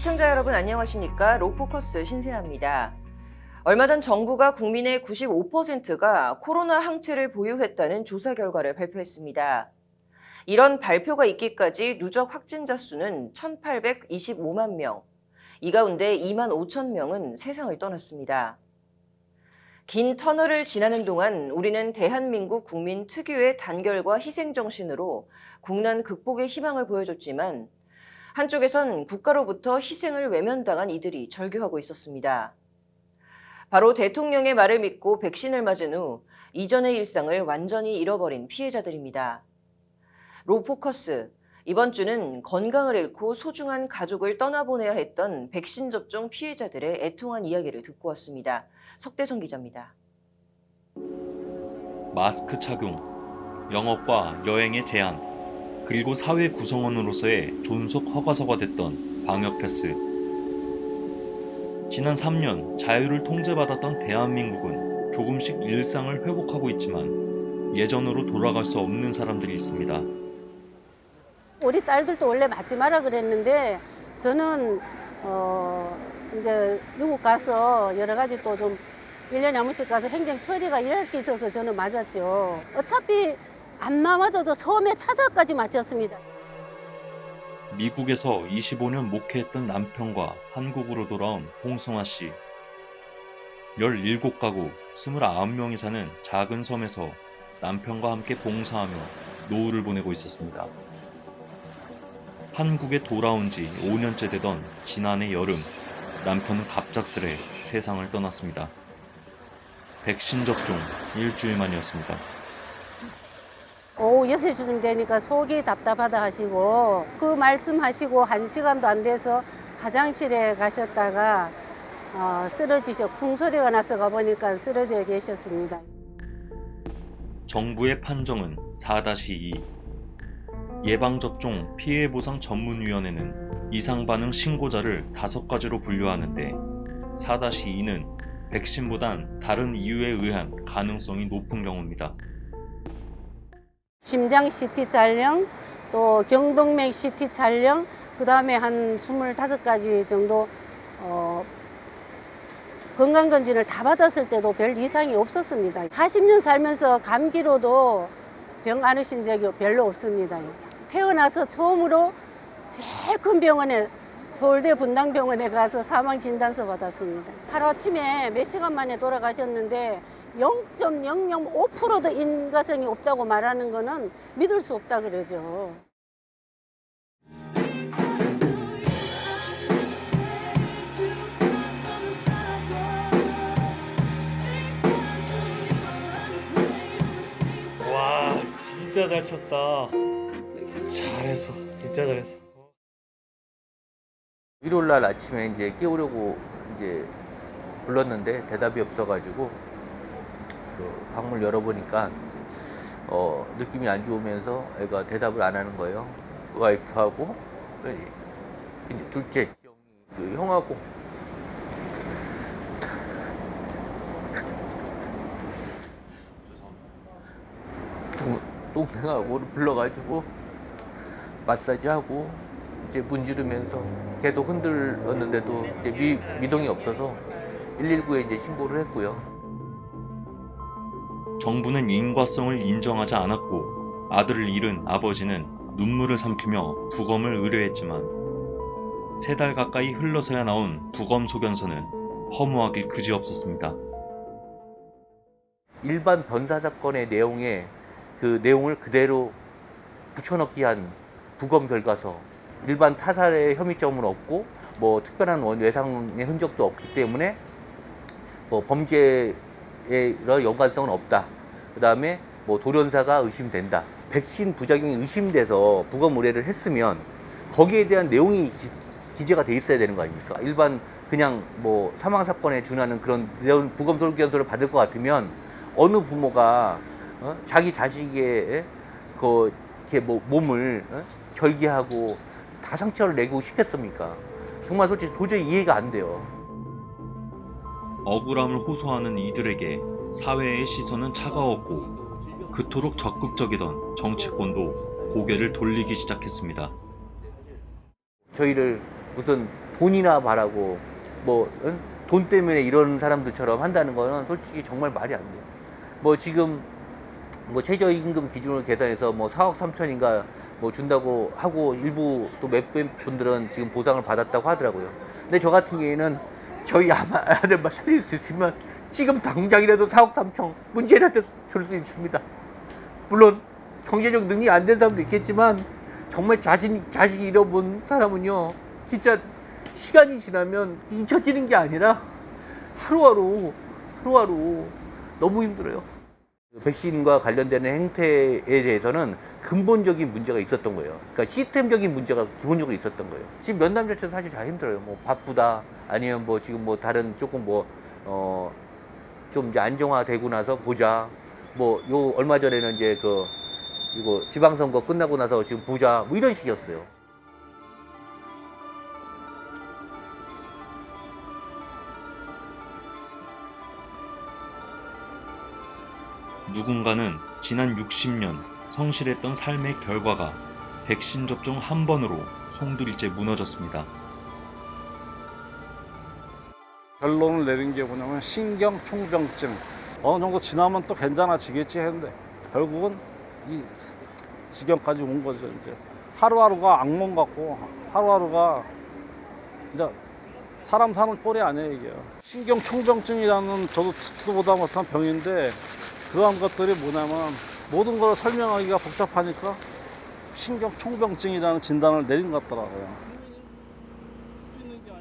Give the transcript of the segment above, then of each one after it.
시청자 여러분 안녕하십니까? 로포커스 신세아입니다. 얼마 전 정부가 국민의 95%가 코로나 항체를 보유했다는 조사 결과를 발표했습니다. 이런 발표가 있기까지 누적 확진자 수는 1,825만 명, 이 가운데 2만 5천 명은 세상을 떠났습니다. 긴 터널을 지나는 동안 우리는 대한민국 국민 특유의 단결과 희생정신으로 국난 극복의 희망을 보여줬지만 한쪽에선 국가로부터 희생을 외면당한 이들이 절규하고 있었습니다. 바로 대통령의 말을 믿고 백신을 맞은 후 이전의 일상을 완전히 잃어버린 피해자들입니다. 로포커스, 이번 주는 건강을 잃고 소중한 가족을 떠나보내야 했던 백신 접종 피해자들의 애통한 이야기를 듣고 왔습니다. 석대성 기자입니다. 마스크 착용, 영업과 여행의 제한, 그리고 사회 구성원으로서의 존속 허가서가 됐던 방역 패스. 지난 3년 자유를 통제받았던 대한민국은 조금씩 일상을 회복하고 있지만 예전으로 돌아갈 수 없는 사람들이 있습니다. 우리 딸들도 원래 맞지 마라 그랬는데 저는 이제 미국 가서 여러 가지 또 좀 1년에 한 번씩 가서 행정 처리가 일할 게 있어서 저는 맞았죠. 어차피 안 맞아도 처음에 차사까지 맞췄습니다. 미국에서 25년 목회했던 남편과 한국으로 돌아온 홍성아 씨. 17가구 29명이 사는 작은 섬에서 남편과 함께 봉사하며 노후를 보내고 있었습니다. 한국에 돌아온 지 5년째 되던 지난해 여름, 남편은 갑작스레 세상을 떠났습니다. 백신 접종 일주일 만이었습니다. 오후 6시쯤 되니까 속이 답답하다 하시고 그 말씀하시고 1시간도 안 돼서 화장실에 가셨다가 쿵 소리가 나서 가보니까 쓰러져 계셨습니다. 정부의 판정은 4-2. 예방접종 피해보상 전문위원회는 이상반응 신고자를 5가지로 분류하는데 4-2는 백신보단 다른 이유에 의한 가능성이 높은 경우입니다. 심장 CT 촬영, 또 경동맥 CT 촬영, 그 다음에 한 25가지 정도 건강검진을 다 받았을 때도 별 이상이 없었습니다. 40년 살면서 감기로도 병 앓으신 적이 별로 없습니다. 태어나서 처음으로 제일 큰 병원에 서울대 분당병원에 가서 사망진단서 받았습니다. 하루아침에 몇 시간 만에 돌아가셨는데 0.005%도 인과성이 없다고 말하는 거는 믿을 수 없다 그러죠. 와, 진짜 잘 쳤다. 잘했어, 진짜 잘했어. 일요일 날 아침에 이제 깨우려고 이제 불렀는데 대답이 없어가지고 그 방문을 열어보니까 느낌이 안 좋으면서 애가 대답을 안 하는 거예요. 와이프하고 이제 둘째 그 형하고 동생하고 불러가지고 마사지하고 이제 문지르면서 계속 흔들었는데도 이제 미동이 없어서 119에 이제 신고를 했고요. 정부는 인과성을 인정하지 않았고 아들을 잃은 아버지는 눈물을 삼키며 부검을 의뢰했지만 3달 가까이 흘러서야 나온 부검 소견서는 허무하기 그지없었습니다. 일반 변사 사건의 내용에 그 내용을 그대로 붙여넣기 한 부검 결과서, 일반 타살의 혐의점은 없고 뭐 특별한 외상의 흔적도 없기 때문에 뭐 범죄의 연관성은 없다. 그 다음에 뭐 돌연사가 의심된다. 백신 부작용이 의심돼서 부검 의뢰를 했으면 거기에 대한 내용이 기재가 돼 있어야 되는 거 아닙니까? 일반 그냥 뭐 사망 사건에 준하는 그런 부검 소견서를 받을 것 같으면 어느 부모가 자기 자식의 이렇게 몸을 절개하고 다 상처를 내고 싶겠습니까? 정말 솔직히 도저히 이해가 안 돼요. 억울함을 호소하는 이들에게 사회의 시선은 차가웠고 그토록 적극적이던 정치권도 고개를 돌리기 시작했습니다. 저희를 무슨 돈이나 바라고 뭐 돈 때문에 이런 사람들처럼 한다는 거는 솔직히 정말 말이 안 돼요. 뭐 지금 뭐 최저임금 기준으로 계산해서 뭐 4억 3천인가 뭐 준다고 하고 일부 또 몇몇 분들은 지금 보상을 받았다고 하더라고요. 근데 저 같은 경우에는 저희 아들만 살릴 수 있으면 지금 당장이라도 4억 3천 문제라도 줄 수 있습니다. 물론 경제적 능력이 안 된 사람도 있겠지만 정말 자식이 잃어본 사람은요 진짜 시간이 지나면 잊혀지는 게 아니라 하루하루 너무 힘들어요. 백신과 관련되는 행태에 대해서는 근본적인 문제가 있었던 거예요. 그러니까 시스템적인 문제가 기본적으로 있었던 거예요. 지금 면담 자체도 사실 잘 힘들어요. 뭐 바쁘다 아니면 뭐 지금 뭐 다른 조금 좀 이제 안정화되고 나서 보자. 뭐 요 얼마 전에는 이제 이거 지방선거 끝나고 나서 지금 보자. 뭐 이런 식이었어요. 누군가는 지난 60년 성실했던 삶의 결과가 백신 접종 한 번으로 송두리째 무너졌습니다. 결론을 내린 게 뭐냐면 신경총병증. 어느 정도 지나면 또 괜찮아지겠지 했는데 결국은 이 지경까지 온 거죠. 이제 하루하루가 악몽 같고 하루하루가 이제 사람 사는 꼴이 아니에요 이게. 신경총병증이라는 저도 듣도 보다 못한 병인데 그러한 것들이 뭐냐면 모든 걸 설명하기가 복잡하니까 신경총병증이라는 진단을 내린 것 같더라고요.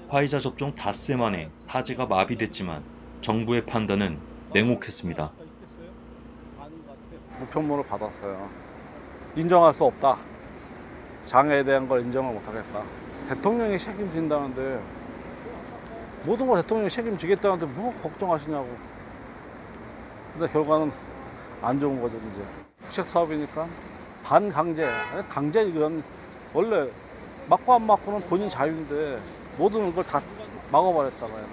화이자 접종 닷새 만에 사지가 마비됐지만 정부의 판단은 냉혹했습니다. 우편물을 받았어요. 인정할 수 없다. 장애에 대한 걸 인정을 못하겠다. 대통령이 책임진다는데 모든 걸 대통령이 책임지겠다는데 뭐 걱정하시냐고. 근데 결과는 안 좋은 거죠 이제. 국책 사업이니까 반강제, 강제 이건 원래 맞고 안 맞고는 본인 자유인데 모든 걸 다 막아버렸잖아요.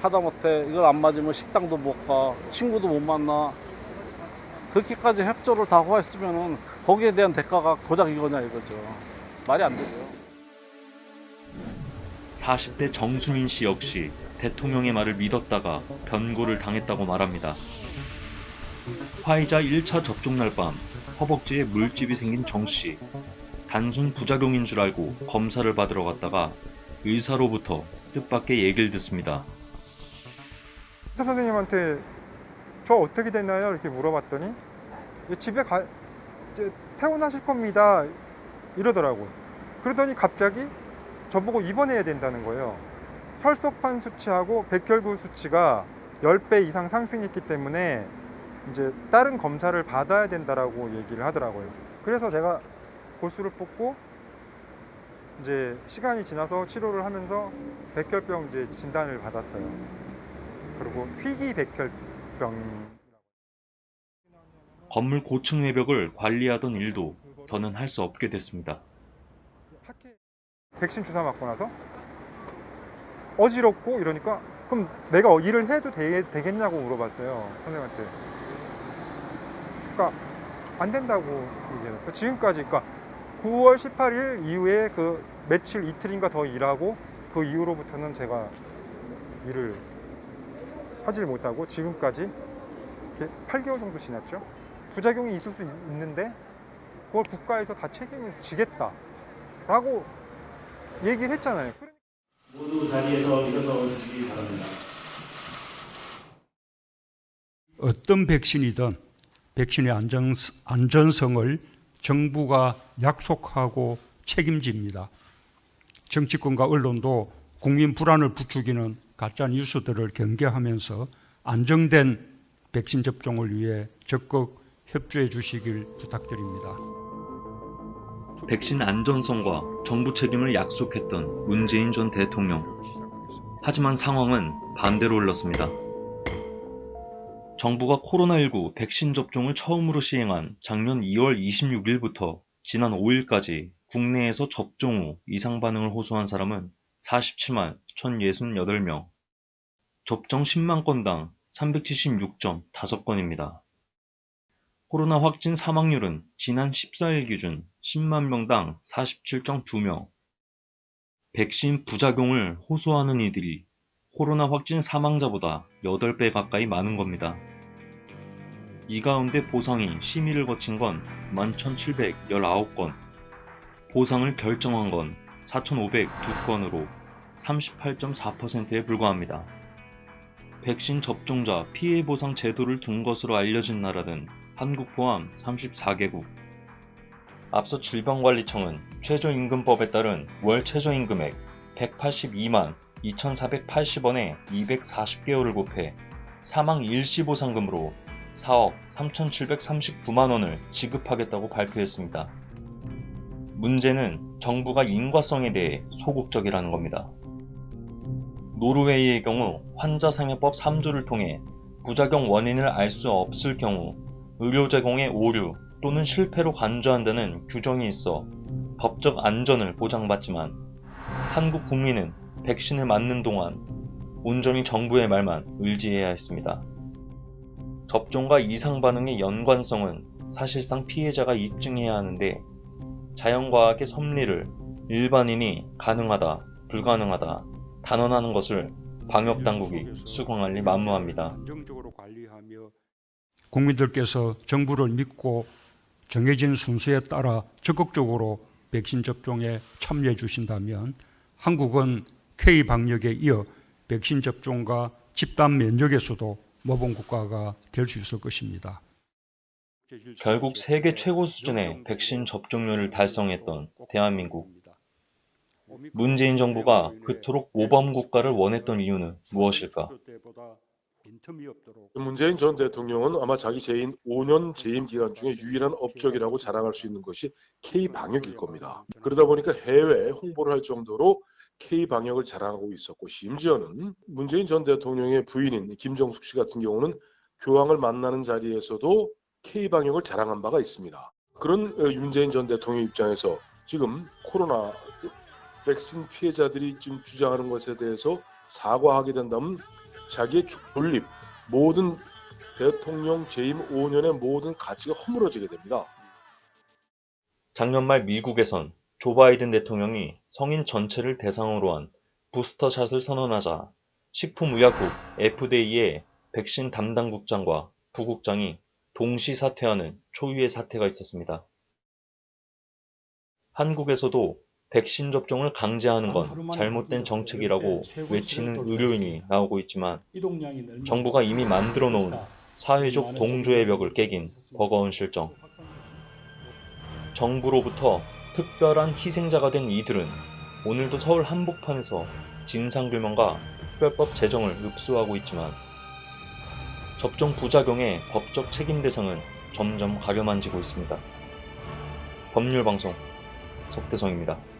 하다못해 이걸 안 맞으면 식당도 못 가, 친구도 못 만나. 그렇게까지 협조를 다 호했으면은 거기에 대한 대가가 고작 이거냐 이거죠. 말이 안 되죠. 40대 정순인 씨 역시 대통령의 말을 믿었다가 변고를 당했다고 말합니다. 화이자 1차 접종 날 밤 허벅지에 물집이 생긴 정 씨. 단순 부작용인 줄 알고 검사를 받으러 갔다가 의사로부터 뜻밖의 얘기를 듣습니다. 의사 선생님한테 저 어떻게 됐나요? 이렇게 물어봤더니 집에 이제 퇴원하실 겁니다 이러더라고요. 그러더니 갑자기 저보고 입원해야 된다는 거예요. 혈소판 수치하고 백혈구 수치가 10배 이상 상승했기 때문에 이제 다른 검사를 받아야 된다라고 얘기를 하더라고요. 그래서 내가 골수를 뽑고 이제 시간이 지나서 치료를 하면서 백혈병 이제 진단을 받았어요. 그리고 희귀백혈병. 건물 고층 외벽을 관리하던 일도 더는 할 수 없게 됐습니다. 백신 주사 맞고 나서 어지럽고 이러니까 그럼 내가 일을 해도 되겠냐고 물어봤어요 선생님한테. 그러니까 안 된다고 얘기해요. 지금까지 그러니까 9월 18일 이후에 그 며칠 이틀인가 더 일하고 그 이후로부터는 제가 일을 하질 못하고 지금까지 이렇게 8개월 정도 지났죠. 부작용이 있을 수 있는데 그걸 국가에서 다 책임을 지겠다라고 얘기를 했잖아요. 모두 자리에서 일어서 주시기 바랍니다. 어떤 백신이든 백신의 안전성을 정부가 약속하고 책임집니다. 정치권과 언론도 국민 불안을 부추기는 가짜 뉴스들을 경계하면서 안정된 백신 접종을 위해 적극 협조해 주시길 부탁드립니다. 백신 안전성과 정부 책임을 약속했던 문재인 전 대통령. 하지만 상황은 반대로 흘렀습니다. 정부가 코로나19 백신 접종을 처음으로 시행한 작년 2월 26일부터 지난 5일까지 국내에서 접종 후 이상 반응을 호소한 사람은 47만 1,068명, 접종 10만 건당 376.5건입니다. 코로나 확진 사망률은 지난 14일 기준 10만 명당 47.2명, 백신 부작용을 호소하는 이들이 코로나 확진 사망자보다 8배 가까이 많은 겁니다. 이 가운데 보상이 심의를 거친 건 11,719건, 보상을 결정한 건 4,502건으로 38.4%에 불과합니다. 백신 접종자 피해 보상 제도를 둔 것으로 알려진 나라는 한국 포함 34개국. 앞서 질병관리청은 최저임금법에 따른 월 최저임금액 182만 2,480원에 240개월을 곱해 사망 일시보상금으로 4억 3,739만 원을 지급하겠다고 발표했습니다. 문제는 정부가 인과성에 대해 소극적이라는 겁니다. 노르웨이의 경우 환자상여법 3조를 통해 부작용 원인을 알 수 없을 경우 의료 제공의 오류 또는 실패로 간주한다는 규정이 있어 법적 안전을 보장받지만 한국 국민은 백신을 맞는 동안 온전히 정부의 말만 의지해야 했습니다. 접종과 이상 반응의 연관성은 사실상 피해자가 입증해야 하는데 자연과학의 섭리를 일반인이 가능하다, 불가능하다 단언하는 것을 방역당국이 수긍할 리 만무합니다. 안정적으로 관리하며 국민들께서 정부를 믿고 정해진 순서에 따라 적극적으로 백신 접종에 참여해 주신다면 한국은 K-방역에 이어 백신 접종과 집단 면역에서도 모범 국가가 될 수 있을 것입니다. 결국 세계 최고 수준의 백신 접종률을 달성했던 대한민국. 문재인 정부가 그토록 모범 국가를 원했던 이유는 무엇일까? 문재인 전 대통령은 아마 자기 재임 5년 재임 기간 중에 유일한 업적이라고 자랑할 수 있는 것이 K-방역일 겁니다. 그러다 보니까 해외 홍보를 할 정도로 K-방역을 자랑하고 있었고, 심지어는 문재인 전 대통령의 부인인 김정숙 씨 같은 경우는 교황을 만나는 자리에서도 K-방역을 자랑한 바가 있습니다. 그런 문재인 전 대통령 입장에서 지금 코로나 백신 피해자들이 지금 주장하는 것에 대해서 사과하게 된다면 자기의 존립, 모든 대통령 재임 5년의 모든 가치가 허물어지게 됩니다. 작년 말 미국에선 조 바이든 대통령이 성인 전체를 대상으로 한 부스터샷을 선언하자 식품의약국 FDA의 백신 담당 국장과 부국장이 동시 사퇴하는 초유의 사태가 있었습니다. 한국에서도 백신 접종을 강제하는 건 잘못된 정책이라고 외치는 의료인이 나오고 있지만 정부가 이미 만들어 놓은 사회적 동조의 벽을 깨긴 버거운 실정. 정부로부터 특별한 희생자가 된 이들은 오늘도 서울 한복판에서 진상규명과 특별법 제정을 읍수하고 있지만 접종 부작용의 법적 책임 대상은 점점 가려만지고 있습니다. 법률방송 속대성입니다.